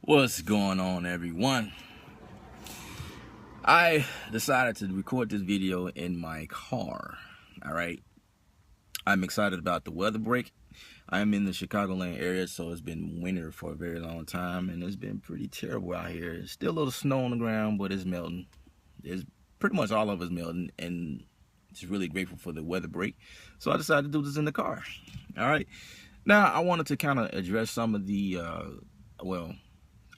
What's going on, everyone? I decided to record this video in my car. All right, I'm excited about the weather break. I'm in the Chicagoland area, so it's been winter for a very long time, and it's been pretty terrible out here. There's still a little snow on the ground, but it's melting. It's pretty much all of it's melting, and just really grateful for the weather break. So I decided to do this in the car. All right, now I wanted to kind of address some of the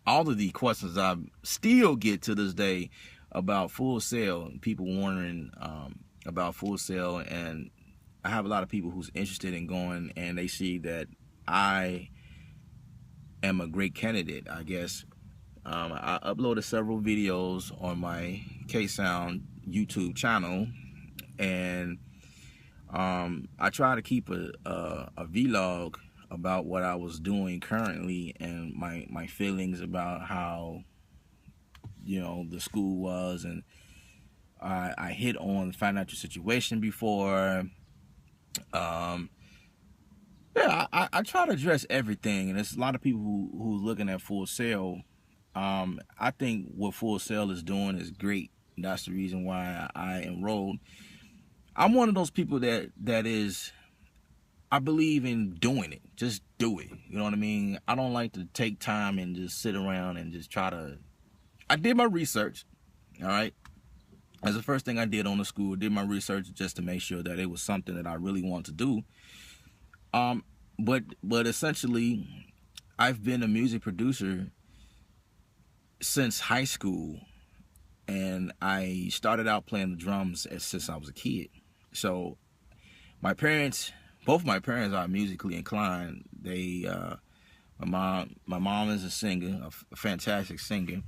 all of the questions I still get to this day about Full Sail, people wondering about Full Sail, and I have a lot of people who's interested in going, and they see that I am a great candidate, I guess. I uploaded several videos on my K-Sound YouTube channel, and I try to keep a vlog about what I was doing currently and my feelings about how, the school was, and I hit on the financial situation before. Yeah, I try to address everything, and there's a lot of people who's looking at Full Sail. I think what Full Sail is doing is great. That's the reason why I enrolled. I'm one of those people that is, I believe in doing it. Just do it. You know what I mean? I don't like to take time and just sit around and just try to. I did my research, all right? That's the first thing I did on the school. Did my research just to make sure that it was something that I really want to do. But essentially, I've been a music producer since high school, and I started out playing the drums since I was a kid. So my parents, both my parents are musically inclined. They, my mom is a singer, a fantastic singer,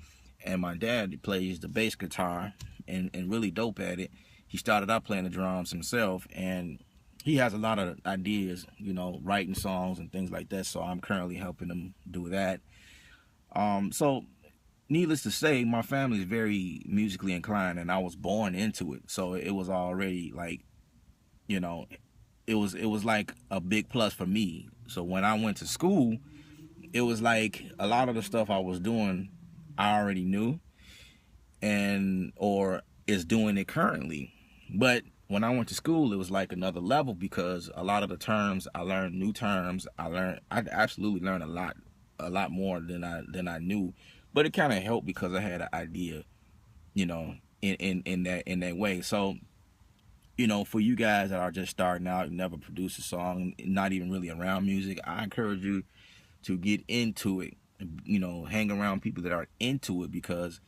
and my dad plays the bass guitar and really dope at it. He started out playing the drums himself, and he has a lot of ideas, writing songs and things like that. So I'm currently helping him do that. So needless to say, my family is very musically inclined, and I was born into it. So it was already like, it was like a big plus for me. So when I went to school, it was like a lot of the stuff I was doing, I already knew, or is doing it currently. But when I went to school, it was like another level, because a lot of the terms I learned, new terms I absolutely learned a lot more than I knew. But it kind of helped because I had an idea, in that way. So, for you guys that are just starting out, never produced a song, not even really around music, I encourage you to get into it. Hang around people that are into it, because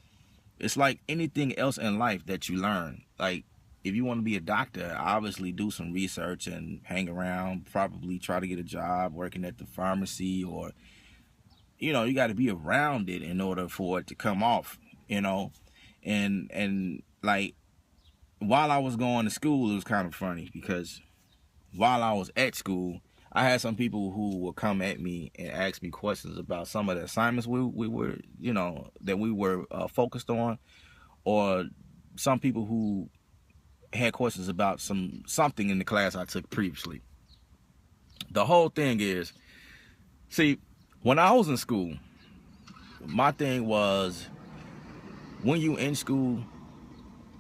it's like anything else in life that you learn. Like, if you want to be a doctor, obviously do some research and hang around, probably try to get a job working at the pharmacy, or, you got to be around it in order for it to come off, and like, while I was going to school, it was kind of funny, because while I was at school, I had some people who would come at me and ask me questions about some of the assignments we were, that we were focused on, or some people who had questions about something in the class I took previously. The whole thing is, see, when I was in school, my thing was, when you in school,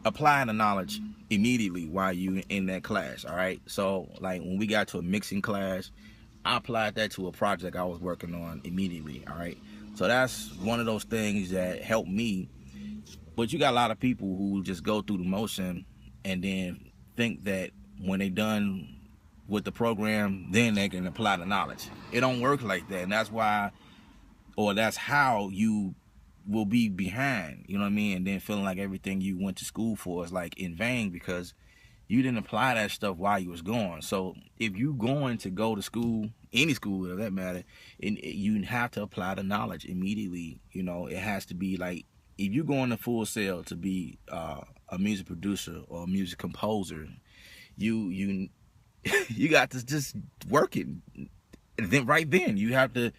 apply the knowledge immediately while you in that class, all right? So, like, when we got to a mixing class, I applied that to a project I was working on immediately, all right? So that's one of those things that helped me. But you got a lot of people who just go through the motion and then think that when they done with the program, then they can apply the knowledge. It don't work like that, and that's why, or that's how you will be behind, you know what I mean? And then feeling like everything you went to school for is like in vain, because you didn't apply that stuff while you was going. So if you going to go to school, any school for that matter, and you have to apply the knowledge immediately. It has to be like, if you're going to Full Sail to be a music producer or a music composer, you you got to just work it. And then right then you have to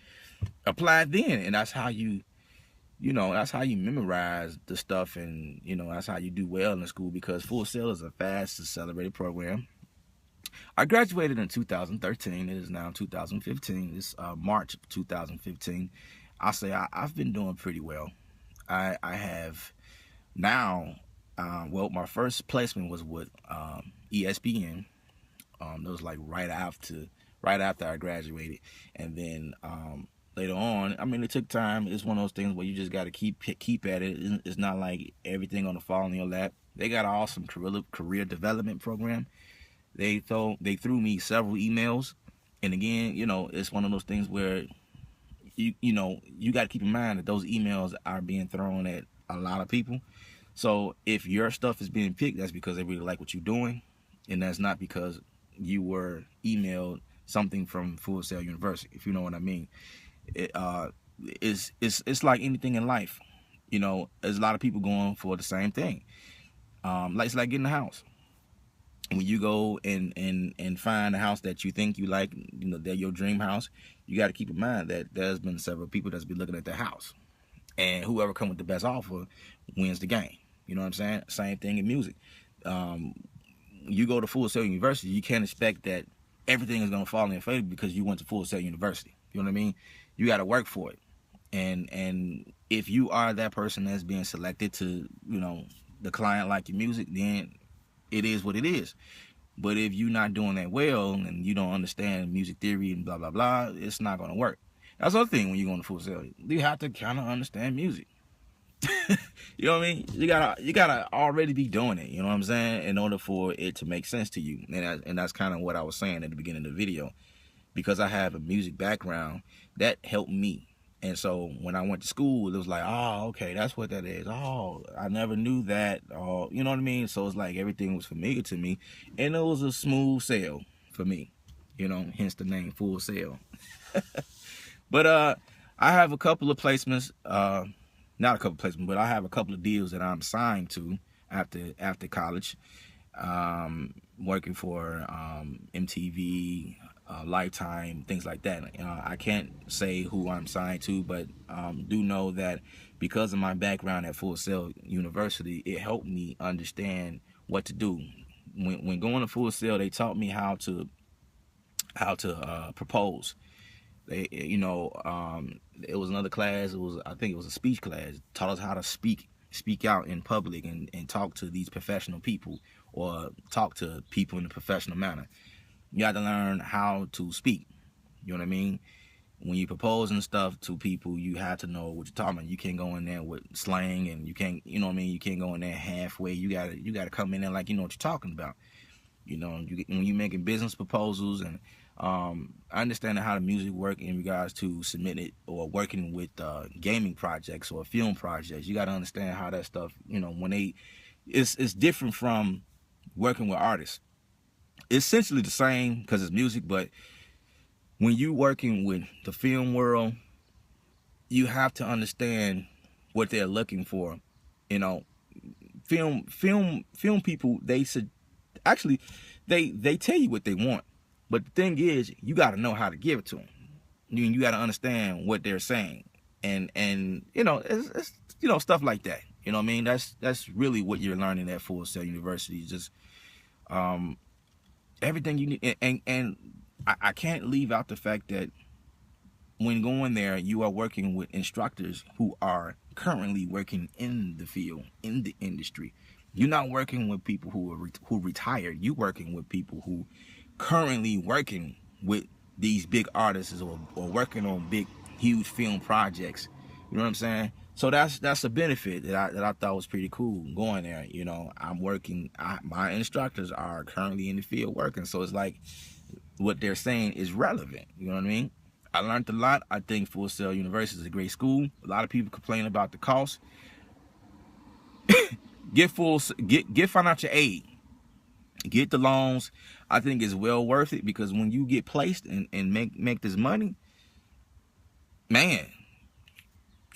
apply it then, and that's how you that's how you memorize the stuff, and that's how you do well in the school, because Full Sail is a fast accelerated program. I graduated in 2013. It is now 2015. It's March of 2015. I'll say I've been doing pretty well. I have now. Well, my first placement was with ESPN. It was like right after I graduated, and then later on, I mean, it took time. It's one of those things where you just got to keep at it. It's not like everything gonna fall in your lap. They got an awesome career development program. They threw me several emails, and again, you know, it's one of those things where you got to keep in mind that those emails are being thrown at a lot of people. So if your stuff is being picked, that's because they really like what you're doing, and that's not because you were emailed something from Full Sail University, if you know what I mean. It's like anything in life. You know, there's a lot of people going for the same thing. It's like getting a house. When you go and find a house that you think you like, you know, that your dream house, you got to keep in mind that there's been several people that's been looking at the house, and whoever come with the best offer wins the game. You know what I'm saying? Same thing in music. You go to Full Sail University, you can't expect that everything is going to fall in your favor because you went to Full Sail University. You know what I mean? You got to work for it. And if you are that person that's being selected to, you know, the client like your music, then it is what it is. But if you're not doing that well and you don't understand music theory and blah, blah, blah, it's not going to work. That's the other thing when you're going to Full Sail. You have to kind of understand music. You know what I mean? You gotta already be doing it. You know what I'm saying? In order for it to make sense to you, and that's kind of what I was saying at the beginning of the video. Because I have a music background, that helped me. And so when I went to school, it was like, oh, okay, that's what that is. Oh, I never knew that. Oh, you know what I mean? So it's like everything was familiar to me, and it was a smooth sail for me. You know, hence the name Full Sail. But I have a couple of placements. Not a couple placements, but I have a couple of deals that I'm signed to after college. Working for MTV, Lifetime, things like that. I can't say who I'm signed to, but do know that because of my background at Full Sail University, it helped me understand what to do. When going to Full Sail, they taught me how to propose. They, you know, it was another class. I think it was a speech class. Taught us how to speak out in public and talk to these professional people, or talk to people in a professional manner. You got to learn how to speak. You know what I mean? When you propose and stuff to people, you have to know what you're talking about. You can't go in there with slang, and you can't, you know what I mean? You can't go in there halfway. You gotta come in there like you know what you're talking about. You know, when you're making business proposals, and I understand how the music work in regards to submitting it or working with gaming projects or film projects. You got to understand how that stuff, you know, it's different from working with artists. It's essentially the same because it's music, but when you working with the film world, you have to understand what they're looking for. You know, film people, they tell you what they want, but the thing is, you got to know how to give it to them. You got to understand what they're saying, and you know, it's you know, stuff like that. You know what I mean? That's really what you're learning at Full Sail University. Just everything you need, and I can't leave out the fact that when going there, you are working with instructors who are currently working in the field, in the industry. You're not working with people who retired. You're working with people who currently working with these big artists, or working on big, huge film projects. You know what I'm saying? So that's a benefit that I thought was pretty cool going there. You know, I'm working. My instructors are currently in the field working, so it's like what they're saying is relevant. You know what I mean? I learned a lot. I think Full Sail University is a great school. A lot of people complain about the cost. Get financial aid. Get the loans. I think it's well worth it, because when you get placed and make this money, man,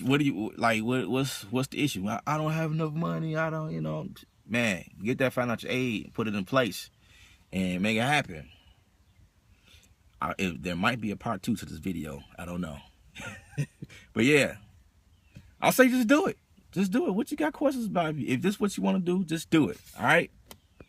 what do you like? What's the issue? I don't have enough money. I don't, you know, man, get that financial aid, put it in place, and make it happen. There might be a part 2 to this video. I don't know. But yeah, I'll say just do it. Just do it. What you got questions about? If this is what you want to do, just do it. All right?